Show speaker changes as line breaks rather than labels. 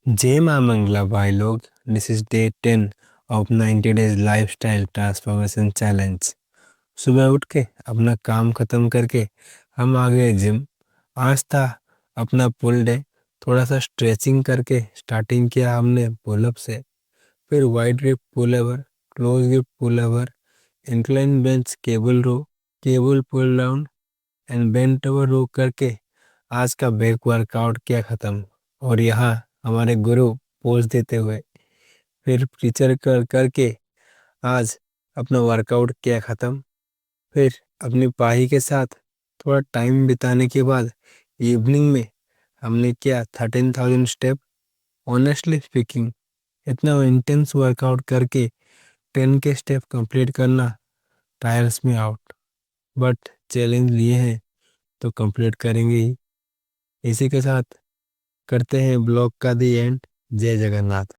जय मां मंगला भाई लोग। This is day 10 of 90 days lifestyle transformation challenge. सुबह उठ के अपना काम खत्म करके हम आ गए जिम। आज था अपना पुल डे। थोड़ा सा स्ट्रेचिंग करके स्टार्टिंग किया हमने पुलअप से। फिर wide grip pull over, close grip pull over, incline bench cable row, cable pull down and bent over row करके आज का बैक वर्कआउट किया खत्म। और यहाँ हमारे गुरु पोज देते हुए फिर टीचर कर करके आज अपना वर्कआउट किया खत्म। फिर अपनी पाही के साथ थोड़ा टाइम बिताने के बाद इवनिंग में हमने किया 13,000 स्टेप। ऑनेस्टली स्पीकिंग, इतना इंटेंस वर्कआउट करके 10 के स्टेप कंप्लीट करना टायर्स में आउट, बट चैलेंज लिए हैं तो कंप्लीट करेंगे ही। इसी के साथ करते हैं ब्लॉग का दी एंड। जय जगन्नाथ।